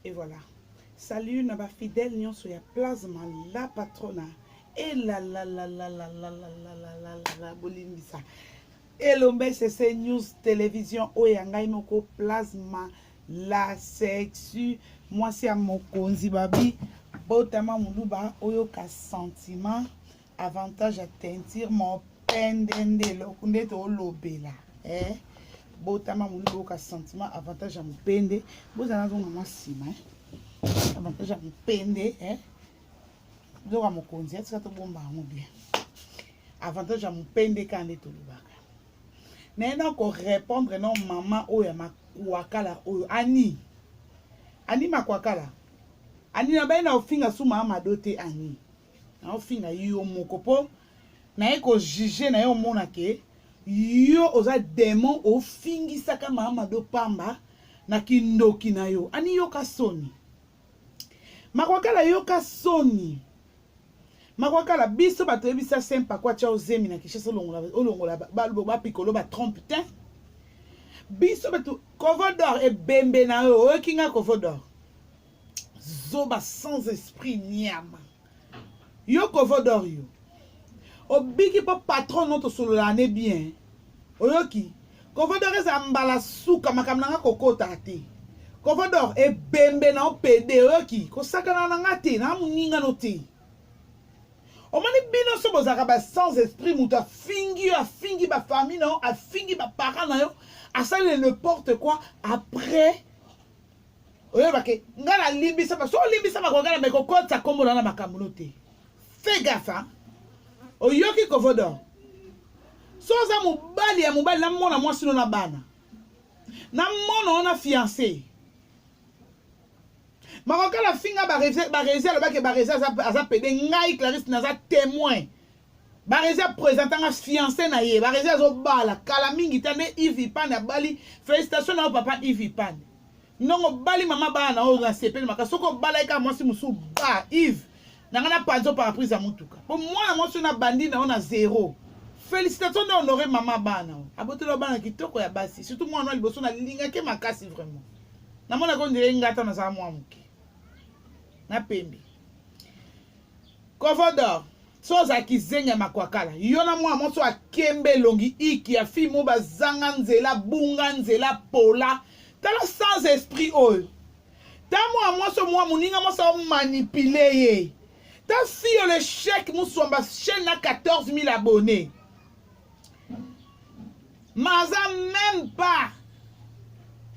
Et voilà. Salut, naba fidèle, nyon sur ya plasma, la patrona. Et la bolimbisa. Et l'ombe c'est news télévision oyangai moko plasma la sexu. Moi c'est à mokonzi babi. Botama muluba oyoka sentiment. Avantage à teinture mon pendende lo kunde to lobela. Botama muluba oyoka sentiment. Avantage à mon pende. Bozana zonga masima. Avantage à mon pende. Zoka mokonzi atika to bomba ngo bien. Avantage à mon pende kande to lobaka. Nena ko répondre non maman oya makwakala oyo ani makwakala ani na baina ofinga su mama dote ani na ofinga yo mokopo na eko juger na yo mona ke yo oza démon ofingi saka mama do pamba na kindoki na yo ani yo ka soni makwakala yo ka soni makwakala biso bato yebisa sempa kwa cha ozemi na kishasa olongola ba pikolo ba trompe te biso bato covodor e bembe na yo okinga covodor zoba sans esprit nyama yo covodor yo obiki po patron noto solola ne bien oyoki covodor eza mbala suka makamnanga kokota te covodor e bembe na opede oyoki kosakana na ngate na muninga no te omani bino so bozaka ba sans esprit muta fingi ba famille non a fingi ba parents na yo asali n'importe quoi après oyoba ke ngala limbisa ba so limbisa ba kogala me kokota kombo na makambo te fais gaffe oyoki covodor so za mobali ya mobali na mona mwasi no na bana na mona ona fiancé makokala finga barezi alobaki barezi aza pede ngai Clarisse naza témoin barezi présentanga fiancé na ye barezi azobala kala mingi tande Yves Ipane abali félicitations na papa Yves Ipane nongo bali mama bana o na sepeli maka soko bala eka mwasi musu ba Yves nanga na panzo par prise ya mutuka po mwana mwasi na bandi na ona zéro félicitations na honorer mama bana abotelo bana kitoko ya basi surtout mwana na liboso na linga ke makasi vraiment na mona ko ndire ngata na za mwa muke na pembi covodor soza kizenga makwakala yona mwa moto akembe longi iki ya fimo bazanga nzela bunga nzela pola tala sans esprit oyo ta mwa muninga mosa manipuler ye ta fille le chèque musomba chaîne na 14 000 abonnés maza même pas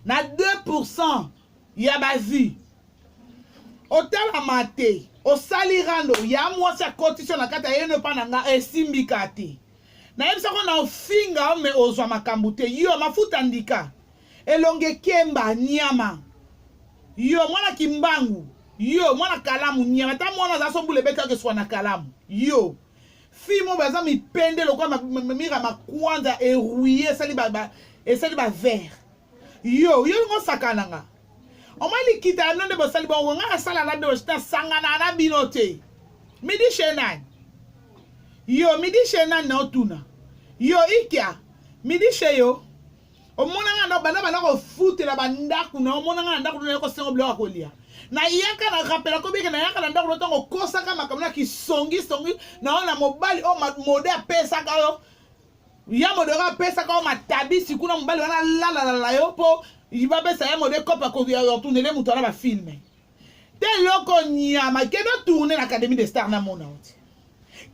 na 2% ya bazi otala mate osali rando ya mwasi akotisi na kata yeno pa na nga esimbika te na yebisa ko na ofinga me ozwa makambo te yo mafuta ndika elonge kemba nyama yo mwana kimbangu yo mwana kalamu nyama ta mwana za sombule beka ke swana kalamu yo fimo baza mipende lokwa mira makwanza erouillé esali ba vert yo ngo sakananga omali kita nonde bosali bongo nga sala na do sta sangana na binote midi shenan yo midi shenan na otuna yo ikia midi sheyo omona nga na bana ko futela bandaku na omona nga ndaku na ko sengo bloka kolia na yaka na rapela ko beke na yaka na ndaku tongo kosaka makamna ki songi na ona mobali o mode apesa ka yo ya mode apesa ka o matabi sikuna mobali wana la yo po iba besa ya mode kopa ko ya tourner mutu na ba filme te loko nyama kendo tourner na Académie des Stars na mona oti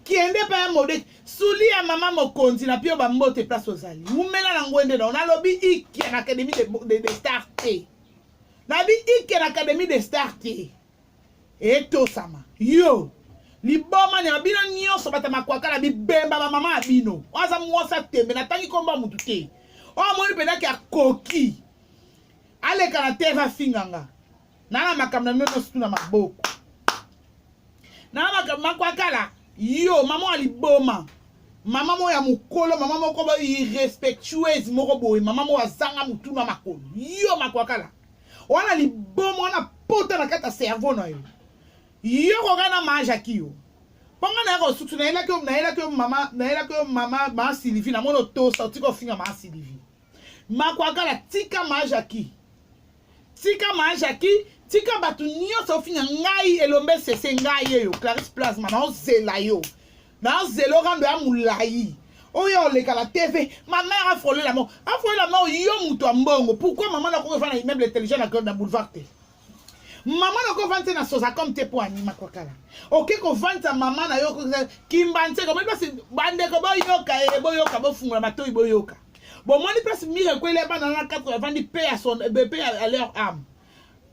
kiende pa ya mode suli ya mama mokonzi na pio ba mbote place ozali umela na ngwende na lobi iki na Académie des Stars te na bi iki na Académie des Stars te eto sama yo liboma nya bino nyonso batama kwakala bibemba ba mama abino waza mwosa tembe na tangi komba mutu te o moni pedaki akoki aleka na teva finganga nana makamna nono stuna maboko nana makamna kwakala yo mama aliboma mama mo ya mukolo mama moko ba irrespectueuse moko boy mama mo azanga mutuna makolo yo makwakala wana liboma wana pota na kata cerveau na yo kogana manja kiyo ponga na ko sutu na ela ke mama ma Sylvie na mono to sa tiko finga ma Sylvie makwakala tika manja ki tika batu nyonso ofinga ngai elombe sese ngai yo Clarisse Plasma na ozela yo na ozelo rando ya mulai oyo oleka la TV ma mère a frôlé la mort yo muto mbongo pourquoi maman na ko fa na immeuble intelligent na boulevard te maman na ko vante na soza comme te po anima kwa kala ok ko vanta maman na yo kimbanze ko basi bande ko boyoka bo fungula matoi boyoka bon moi ni place mire ko ile bana na 80 paix à son paix à leur âme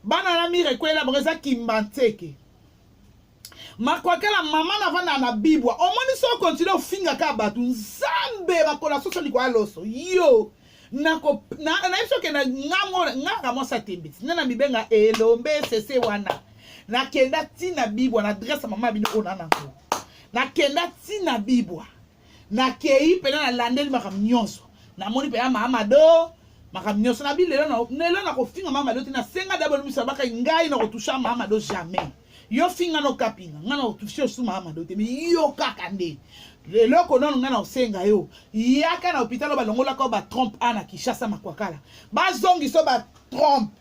bana na mire ko ile breza kimbanze ke makwakala mama na vanda na bibwa omoni so continue ofinga ka batu nzambe bakola soso ni kwa loso yo na iso ke na ngaka mosa tembisi na mibenga elombe sese wana na kenda tina bibwa na adresse mama bino onana ko na kenda tina bibwa na kei pena na landeli makamnyonso na moni pena mama do makamnyonso na bilelo na ko finga mama do tina senga d'abord misa baka ngai na ko toucha mama do jamais yo finga no kapinga ngana otushio suma amado te mi yo kaka nde leloko non ngana osenga yo yaka na hôpital ba longola ko ba trompe ana Kinshasa makwakala ba zongi so ba trompe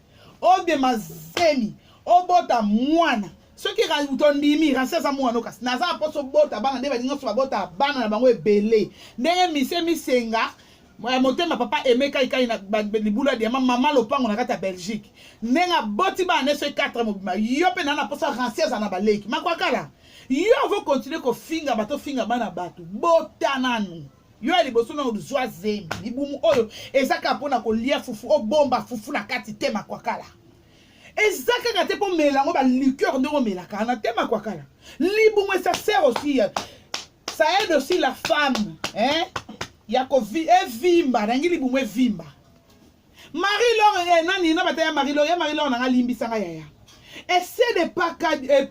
o de mazemi o bota mwana soki ka utondimi ka sesa mwana kasi naza poso bota bana nde ba dingo so ba bota bana na bango ebele ndenge mise senga motema papa emeka ikai na libula de mama lopango na kata Belgique nenga boti ba neso 4 mobima yo pe na posa rancière na baleki makwakala yo vo continuer ko finga bato finga bana bato botananu yo ali boso na uzwa zemi libumu oyo ezaka pona ko lia fufu o bomba fufu na kati te makwakala ezaka kate po melango ba liqueur ndongo melaka na te makwakala libumu ça sert aussi ça aide aussi la femme yako evimba nangi libumwe vimba Marie-Laure nani na bataya Marie-Laure na ngalimbisa nga yaya essaie de pas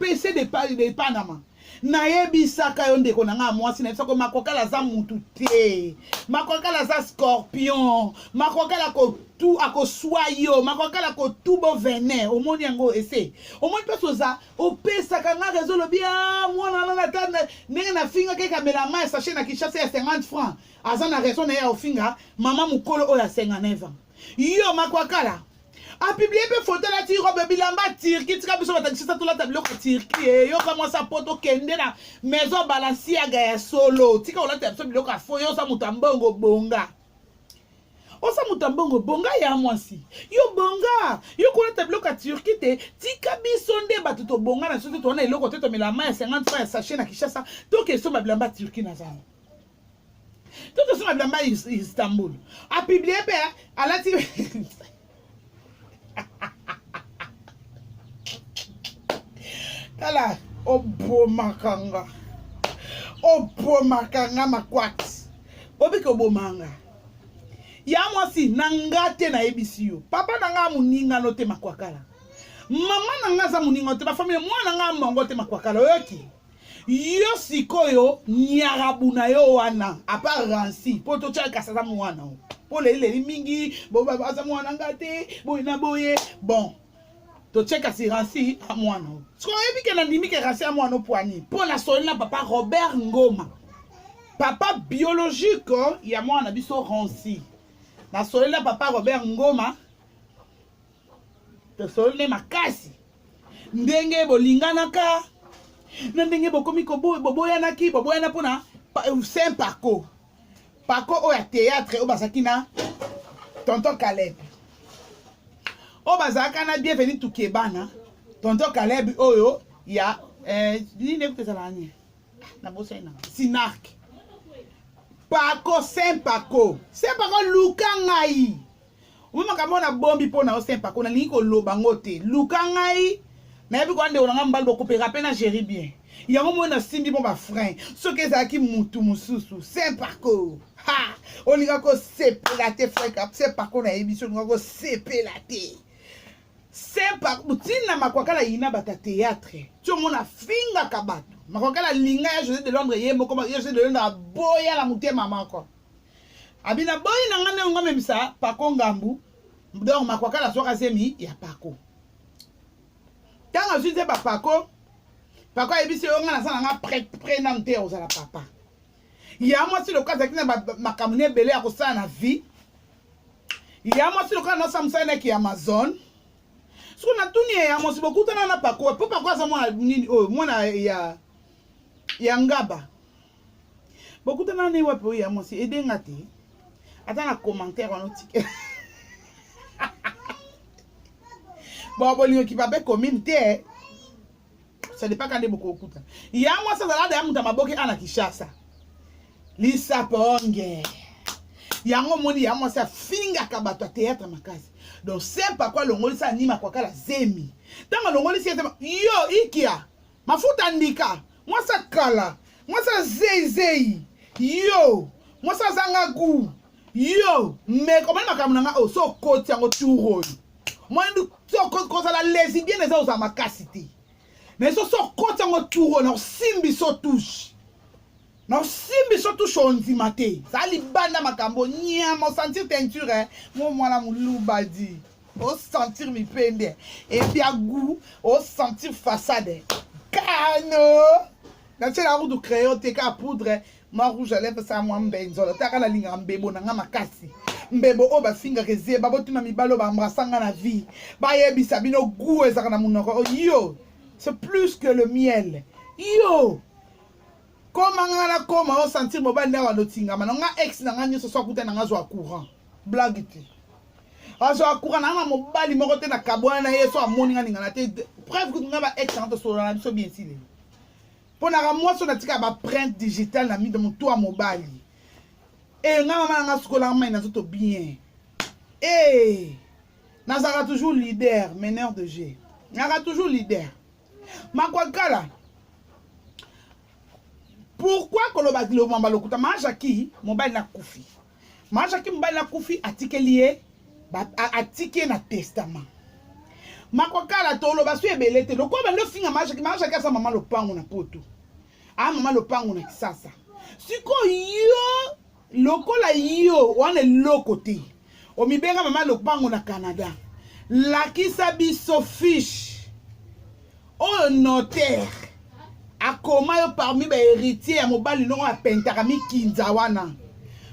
essaie de pas de Panama na yebisaka yo ndeko na nga mwasi na soko makokala za mutu te makokala za scorpion makokala ko tu akoswayo makokala ko tubo venin omoni yango ese omoni peso za opesa kanga rezolo bien mwana na tanda ndenge na finga ke kamera ma sachet na Kinshasa ya 50 francs azana raison na ya ofinga mama mukolo oya 59 ans yo makwakala a publié pe photo la ti robe bilamba Turquie tika biso batakisa to la tableau ko Turquie yo kama sa poto kende na maison Balenciaga ya solo tika ola tabso biloko afo yo sa mutambongo bonga osa mutambongo bonga ya mwasi yo bonga yo kola tableau ko Turquie te tika biso nde batuto bonga na soto to na eloko te to melama ya 50 francs ya sachet na Kinshasa to ke so bilamba Turquie na zana tout ça bilamba Istanbul a publié pe ala ti Kala obo makanga makwati obike obo manga ya mwasi nangate na ebisiyo papa nanga muninga no te makwakala mama nanga za muninga te ba famille mwana nanga mongo te makwakala oyoki yo sikoyo nyarabu na yo wana apa ransi poto cha kasasa mwana po lele mingi bo baba za mwana ngate boy na boye bon to cheka si ransi a mwana so ebi ke na ndimi ke ransi a mwana poani po na solina papa Robert Ngoma papa biologique ya mwana biso ransi na solina papa Robert Ngoma to solina makasi ndenge bolinganaka na ndenge bokomi ko boboyanaki boboyana pona Saint Paco oya théâtre o basakina tonton Caleb o bazaka na bienvenue to Kebana tonton Caleb oyo ya nini kutezalani na bosena Sinark Paco Saint Paco luka ngai umema kamona bombi pona o Saint Paco na lingi ko lobango te luka ngai na yebi kwande onanga mbali bokopera pe na gérer bien yango mona simbi bon ba frein soki ezalaki mutu mususu Saint Paco ha olinga ko sepela te frère Saint Paco na yebi so olinga ko sepela te Saint Paco tina makwakala ina bata théâtre tu mona finga kabato makwakala linga ya José de Londres ye moko ya José de Londres boya la mutema mako abina boy na ngane ngome misa Paco ngambu donc makwakala soka zemi ya Paco tanga suite ba Paco ebisi yo ngana sana nga prêt na nte ozala papa ya moi si le cas akina makamune belé ya kosala na vie ya moi si le cas na samsa na ki Amazon Ce qu'on a tout nié, moi, c'est beaucoup de temps, on n'a pas quoi. Pourquoi ça, moi, il y a un gaba. Beaucoup de temps, on n'a pas quoi. Moi, c'est aider un gâté. Attends, un commentaire, on a ticket. Bon, bon, qui va faire communauté. Ça dépend quand on est beaucoup au couteau. Il y a moi, ça, là, derrière, ma boque, on a qui chasse. Lisa Ponge. Il y a un moment, il y a moi, ça finga kabato théâtre ma case. Donc, c'est pas quoi l'ongoli ça anime à quoi la zemi. Tant que l'ongoli c'est yo, ikia. Ma fout andika. Moi, ça kala. Moi, ça zei. Yo. Moi, ça zangagu. Yo. Mais comment on a comme nanga au so côté en tour. Moi, nous, so côté la lesbienne, les autres à ma casité. Mais so côté en tour, on simbi so touche. Non, simbi so touche on dit maté. Ça li banda makambo nia mon sentir teinture hein. Moi la moulou badi. Au sentir mi pende. Et puis à goût, au sentir façade. Cano. Dans la roue de crayon te ka poudre, ma rouge à lèvres ça moi mbenzo. Ta kana linga mbebo na makasi. Mbebo o ba finga keze ba botina mi balo ba embrassanga na vie. Ba yebisa bino goût ezaka na munoko. Yo, c'est plus que le miel. Yo. Comment on va sentir mon bal n'a notinga maintenant nga ex na nga nyoso so kuta na nga zo courant blague ti azo courant na mon bal mo kote na kabwana na yeso amoni nga ninga na te preuve que nga ba ex na to so na biso bien si le pour na moi so na tika ba print digital na mi de mon toit mobile et nga mama nga skola nga na to bien et na sera toujours leader meneur de jeu nga toujours leader ma kwa kala. Pourquoi que le mamba le kuta majaki mobile na kufi majaki mobile na kufi atike lié atike na testament makokala to lo basu ebelete lo ko ba lo finga majaki sa mama lo pango na poto mama lo pango na kisasa siko yo lokola yo wana lokote o mibenga mama lo pango na Canada la kisa biso fiche o notaire akoma parmi les héritiers à mobali non a pentarami kinzawana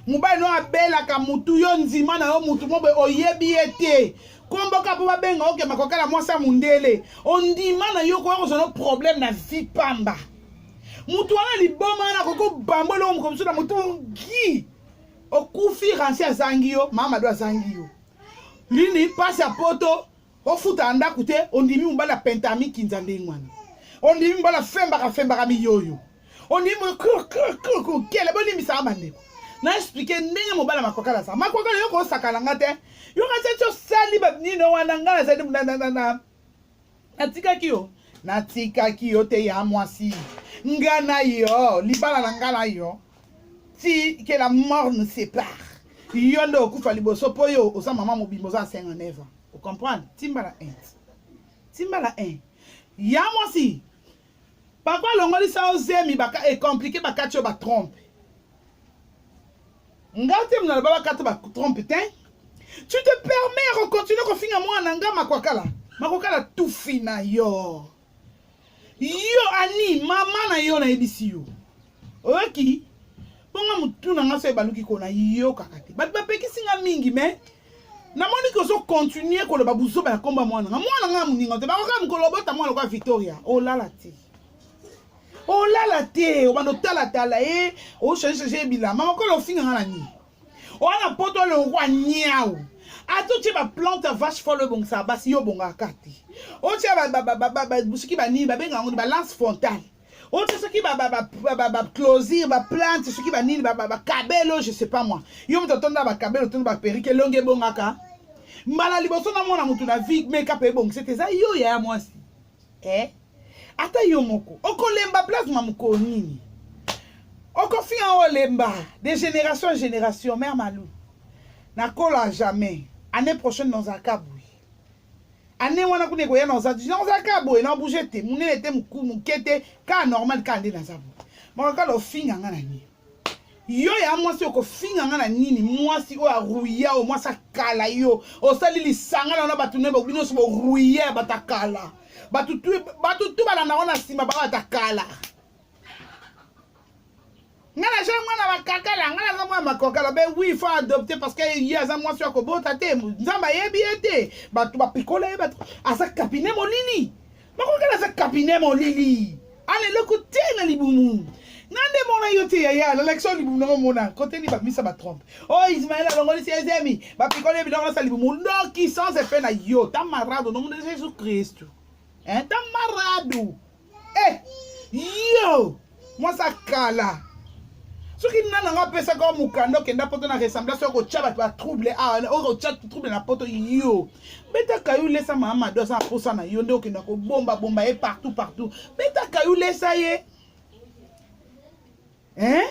mobali non a bela ka mutu yo nzima na yo mutu mo be oyebi ete komboka po babenga oke makokala mwasa mundele ondima na yo ko zo no problème na vie pamba mutu wana liboma na koko bambolo mo na mutu ngi okufi ransi azangi yo mama do azangi yo lini passe à poto ofuta anda kute ondimi mobali a pentarami kinzande ngwana on dit mbala femba mi yoyo on dit mo kele boni misaba bandeko na expliquer ndenge mobala makokala sa makokala yo ko sakala ngate yo ka tso sali ba nino wana ngala za na natika kiyo te ya mwasi ngana yo libala na ngala yo si que la mort nous sépare yo ndo kufa liboso poyo osa mama mobimbo za 59 ans vous comprenez timbala 1 ya mwasi Pourquoi l'ongoli ça ozemi baka est compliqué baka tio ba trompe. Ngate mna baba kata ba trompe tin. Tu te permets de continuer ko finga moi nanga makwakala. Makwakala tout fina yo. Yo ani mama na yo na ebisi yo. Oki. Bonga mutu na nga so baluki ko na yo kakati. Ba peki singa mingi mais na moni ko so continuer ko le babuzo ba komba mwana. Mwana nga muninga te ba ko mkolobota mwana kwa Victoria. Oh la la ti. Oh là la terre, on va noter la tala et on change bila. Maman quand on finit en la nuit, on a poto le roi niao. A tout tu vas planter vache folle bon ça basi yo bon akati. On tient busiki ba ni ba benga on balance frontale. On tient ce qui va closir ba plante ce qui va ni ba cabello je sais pas moi. Yo m'entendre ba cabello ton ba perike longue bon aka. Mbala liboso na mona mutu na vie make up bon c'était ça yo ya moi si. Ata yo moko oko lemba plasma moko nini oko fi en lemba de génération en génération mère malou na kola jamais année prochaine dans akaboui année wana kune ko ya dans akaboui na bouger te munene te mukete ka normal ka ande na zabu maka lo finga ngana ni yo ya mwasi oko finga ngana nini mwasi o aruya o mwasa kala yo o salili sangana na batu ne ba bino so ruya batakala batu tu bala na wana sima ba batakala Ngana chez moi na bakakala, ngana za moi makokala, ben oui, il faut adopter parce que y a za moi sur ko bota te, nzamba yebi ete, ba tu ba picoler ba asa kapine molili. Makokala sa kapine molili. Ale le côté na libumu. Nande mona yote ya l'élection libumu no mona, côté ni ba misa ba trompe. Oh Ismaël alongoli ses amis, ba picoler bilongo sa libumu. Non qui sans se fait na yo, ta marado no de Jésus Christ. Hein, ta marado. Eh, yo, moi ça kala. Ce qui n'a pas pensé comme Mukando qui n'a pas de ressemblance au chat va troubler au chat trouble na poto yo. Beta kayou laisse maman 200% na yo ndo qui n'a ko bomba et partout. Beta kayou laisse ye. Hein?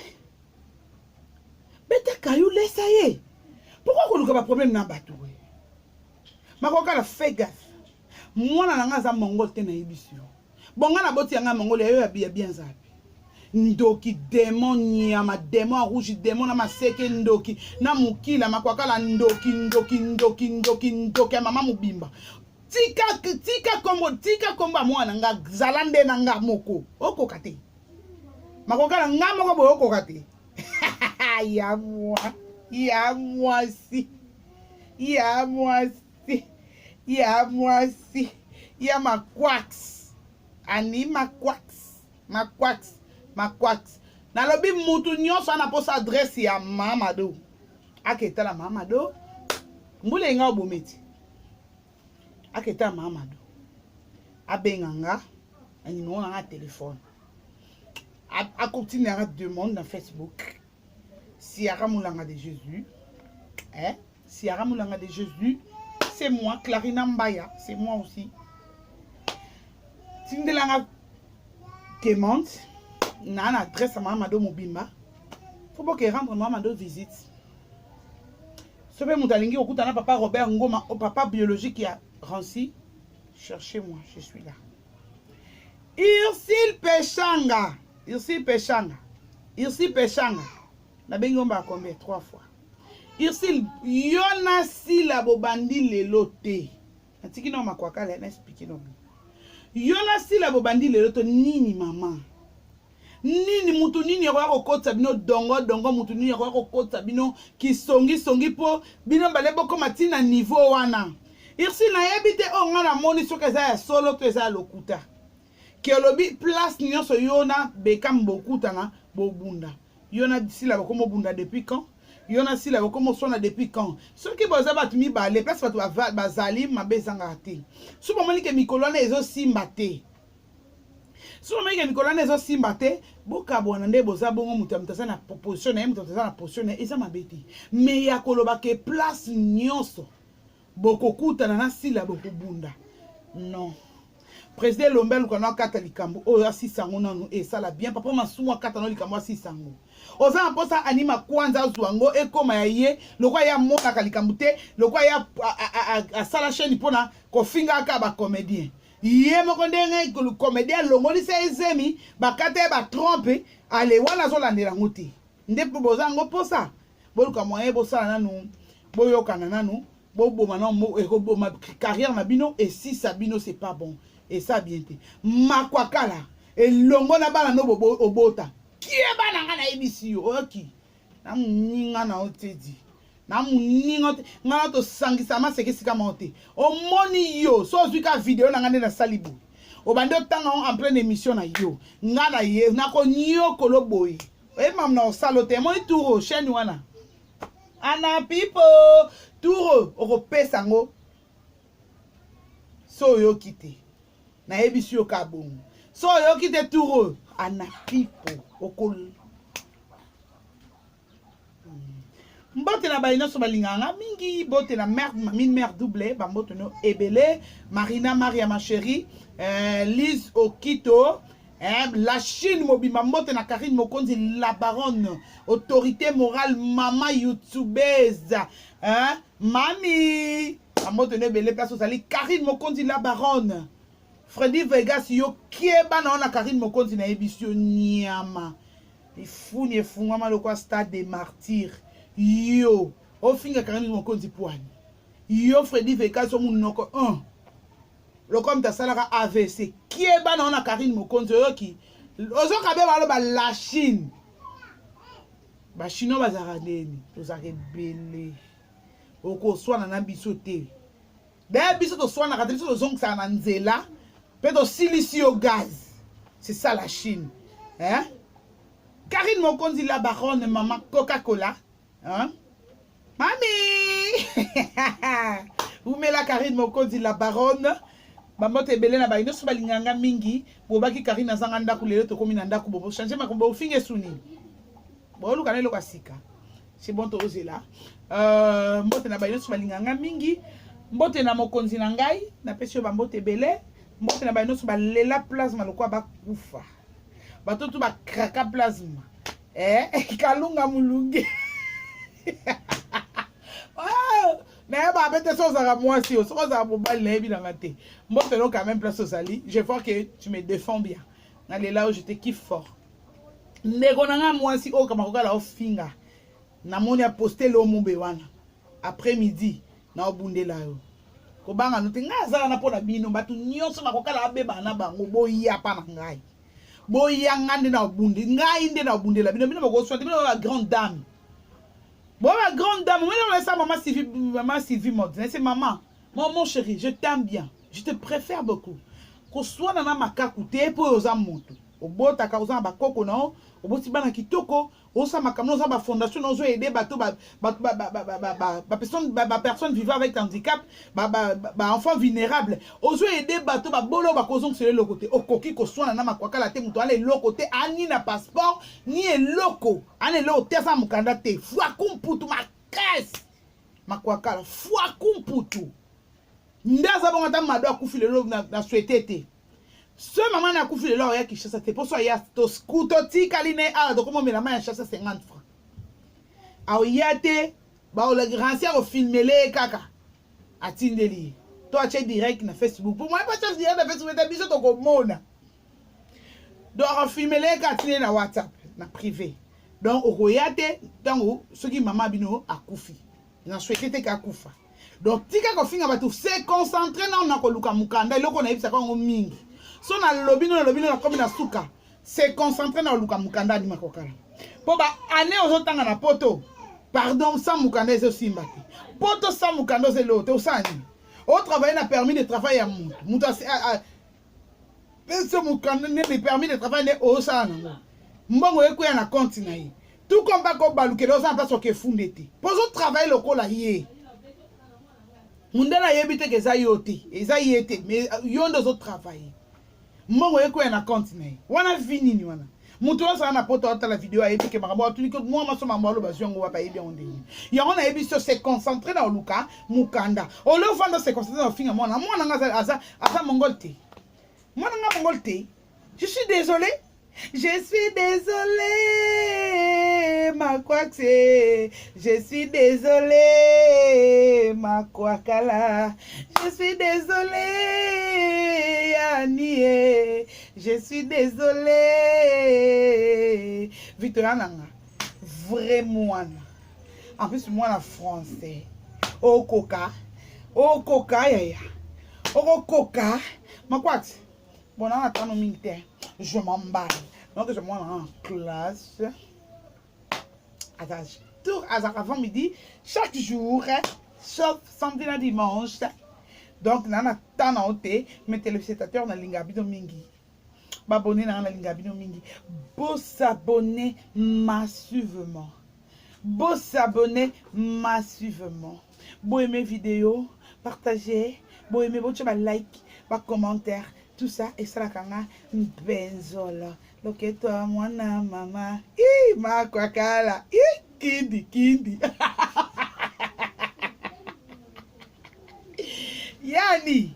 Beta kayou laisse ye. Pourquoi qu'on n'a pas problème na batou? Makoka la fait gaffe. Moi na nga za mongol te na yebisio. Bonga na boti nga mongol yo ya bien zapi. Ndoki démon nyama démon rouge démon na maseke ndoki na mukila makwakala ndoki mama mubimba tika komba mwana nga zalande na nga moko okoka te makwakala nga moko boyo okoka te ya mwasi ya makwax ani makwax Makwax. Na lobi mutu nyonso ana posa adresse ya Mamado. Aketa la Mamado. Mbule nga obometi. Aketa Mamado. Abenganga. Numéro na téléphone. A continue à demande dans Facebook. Siara Moulanga de Jésus. Hein? Siara Moulanga de Jésus. C'est moi, Clarina Mbaya. C'est moi aussi. Tindelanga demande. N'a adresse à Mamado Mobimba. Faut pas qu'il rendre Mamado visite. Ce que Moutalingi au na papa Robert Ngoma, au papa biologique qui a Rancy. Cherchez-moi, je suis là. Irsil Pechanga. Na bengomba combien 3 fois. Irsil Yona Sila Bobandi Lelote. Antiki no makwaka la na expliquer no. Yona Sila Bobandi Lelote nini maman. Nini mutu nini ya kokota bino dongo mutu nini ya kokota bino kisongi po bino balebo ko matina niveau wana irsi na yebite o ngana moni soka za ya solo to za lokuta ke lobi place nyonso yona bekam bokuta na bobunda yona sila bakomo bunda depuis quand yona sila bakomo sona depuis quand ce qui boza bat mi ba les place batu bazali mabezanga te so bomoni ke mikolona ezo simba te. Si on a Nicolas Nezo Simbate, boka bonande boza bongo mutamutasa na proposition na mutamutasa na position na eza mabeti. Mais ya koloba ke place nyonso boko kuta na sila boko bunda. Non. Président Lombel kono kata likambo o ya sisango nanu e sala bien papa masuwa kata no likambo sisango. Oza mposa anima kwanza zuango ekoma ya ye lokwa ya mona kalikambo te lokwa ya sala chaîne pona ko finga ka ba comédien. Yé moko ndenge comédien longoli se ezemi bakate ba trompe ale wana zo landela nguti nde bozango posa boluka moyen bosala nanu boyokana nanu boboma na ekoboma carrière na bino et si ça bino c'est pas bon et ça bien te makwakala elongo na bana no obota kie bana ngana ebisi oki na muninga na otedi na muninga ngana to sangisa maseke sika monte o moni yo so zuka video na ngane na salibu o bande tanga en pleine émission na yo ngana ye na ko nyo koloboy e mam na salote moni touro chaîne wana ana pipo touro o pesa ngo so yo kite na ebisi yo kabongo so yo kite touro ana pipo okol mbote na baina so balinganga mingi bote na mère doublé bambote no ebele Marina Maria ma chérie Lise Okito la Chine mobima mbote na Karine Mokonzi la baronne autorité morale mama youtubeuse mami bambote no ebele place osali Karine Mokonzi la baronne Freddy Vegas yo kieba na Karine Mokonzi na ebisio nyama ifuni efungwa lokwa stade des martyrs yo ofinga Karine Mokonzi poani yo Freddy Vegas omunoko 1 le comme ta salara AVC kieba na Karine Mokonzi yoki ozoka be balo ba la Chine ba chinois bazara neni tozaka ebele okoswana na biso te d'ailleurs biso toswanaka te biso tozongisaka na nzela mpe tosilisi yo gaz. C'est ça la Chine. Hein? Karine Mokonzi la baronne, maman Coca-Cola. Hein? Mami! Vous mettez la Karine Mokonzi la baronne. Maman te belé na ba ino so balinganga mingi. Bobaki Karine azanga ndaku lelo to komi na ndaku bobo changer makombo ofinge suni. Bo luka na loka sika. C'est bon to ozela. Mbote na ba ino so balinganga mingi. Mbote na Mokonzi na ngai na pesi yo ba mbote belé. Mbote na ba ino so balela plasma lokwa bakufa. Batoto ba kraka plasma. Kalunga mulungi. Mais bah bête ça ça moi si ça ça pour balle na bien maté. Moi c'est quand même place aux ali. Je vois que tu me défends bien. Allez là où je te kiffe fort. Nego nanga moi si o kama kokala ofinga. Na moni a posté le mombe wana. Après midi na obunde là yo. Ko banga no tinga za na pona bino batu nyonso makokala abeba na bango boya pa na ngai. Boya ngande na obunde ngai inde na obunde la bino bino bako so bino la grande dame. Bon, ma grande dame, moi, je ça, maman Sylvie Modine. C'est maman. Mon chéri, je t'aime bien. Je te préfère beaucoup. Qu'on soit dans ma kakouté pour aux amontous. Au beau, ta cause en bas, coco, non. Au beau, tibana qui toko. Au sa ma camion, ma fondation, nous a aidé, personne vivant avec handicap, enfant vulnérable. Aux aidé, bateau, bolo, cause sur le côté. Au coquille, qu'on soit dans ma kwaka, la tête, aller l'autre côté, ani na passeport, ni loco. Ani l'autre, tesa mukanda te. Foi kumputu, ma caisse. Ma kwaka, foi kumputu. Ndaza bon, madame, ma doigt, koufi le lot, na souhaité. Ce maman n'a couffé le lore qui chasse pour ça il y a to scooter ti kaline a donc comment mais la main chasse 50 francs. A yate ba o le grand sœur au filmer les kaka. Atindeli. Toi tu es direct na Facebook. Pour moi pas tu direct na Facebook ta biso to ko mona. Donc on filmer les kaka na WhatsApp na privé. Donc au yate tango ce qui maman bino a couffé. Na souhaité ka kufa. Donc tika ko finga ba tout se concentrer na ko luka mukanda loko na ibisa ko mingi. So na lobino na komi na suka se concentrer na luka mukanda di makokala po ba ane ozotanga na poto pardon sans mukanda ezo simba te poto sans mukanda zelo te osani o travailler na permis de travail ya mutu ce mukanda ne permis de travail ne osana mbongo ekoya na compte na ye tout comme pas ko balukelo za pas ke funde te pozo travailler lokola ye mundela yebite ke za yote eza yete mais yondo zo travailler Mongo eko na compte na wana vini ni wana mutu wa sana poto ata la vidéo ayebi ke makabo atuni ko moi maso mambalo baziongo wa pa yebi onde ya ona yebi so se concentrer na luka mukanda o le fanda se concentrer na finga mona nga aza mongolte mona nga mongolte je suis désolé ma kwakse je suis désolé ma kwakala je suis désolé Annie je suis désolé Victoria nanga vraiment en plus moi en français au coca yaya au coca ma kwakse bon on attend nos militaires je m'emballe. Donc, je m'en en classe. Avant midi, chaque jour, sauf samedi et dimanche. Donc, on attend mes téléspectateurs dans l'ingabino mingi. Abonner dans l'ingabino mingi. Beau s'abonner massivement. Beau s'abonner massivement. Beau aimer vidéo, partager. Beau aimer, beau like, beau commentaire. Tout ça et ça la kanga benzola loketo mwana mama ma kwakala kindi yani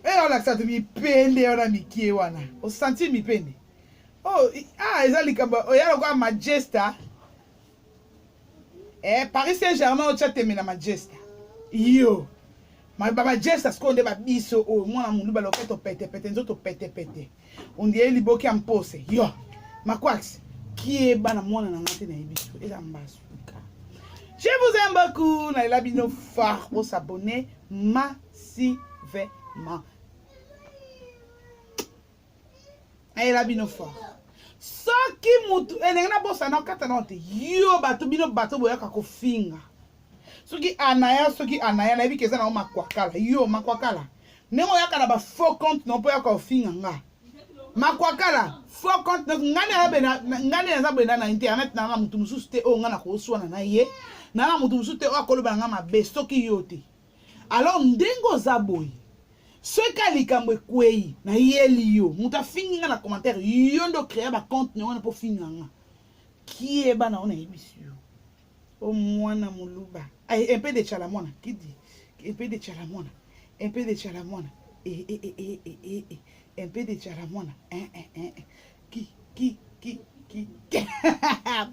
on a ça mi pende on a mi kie wana o senti mi pende oh ezali kamba o yalo kwa Majesta Paris Saint-Germain o tchateme na Majesta yo ma baba Jess askonde ba biso o mwana mundu ba loketo pete nzoto pete on dit liboki ampose yo makwax qui est bana mwana na ngate na biso eza mbasuka je vous aime beaucoup na la bino fort pour s'abonner massivement et la bino fort soki mutu elenge na bosa na kata na te yo bato bino bato boyaka kofinga soki anaya na yebi keza na makwakala yo makwakala ndenge oyaka na ba faux compte no po yaka kofinga nga makwakala faux compte ngani aza bena na internet na mutu mususu te o nga na koswana na ye na mutu mususu te o akoloba nga mabe soki yo te alors ndenge oza boye soki alikambo ekwei na yeli yo mutu afingi nga na commentaire yo ndo créer ba compte na wana po finga nga kieba na ona yebisi yo o mwana muluba ay un peu de chalamona qui dit un peu de chalamona un peu de chalamona un peu de chalamona qui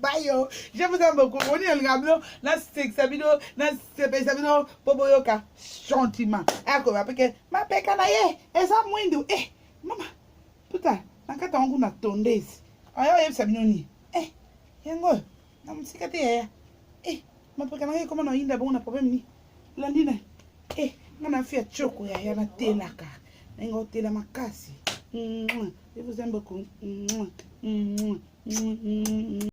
bayo je vous aime beaucoup on est le gablo na sexabino na sepesabino poboyoka gentiment ako apeke mapeka na ye eza mwindu mama puta nakata wangu na tondezi ayo yebisabino ni yango na msikate ya mapeka na ye koma na inda bona problème ni landina ngana fia choko ya na telaka nengo tela makasi je vous aime beaucoup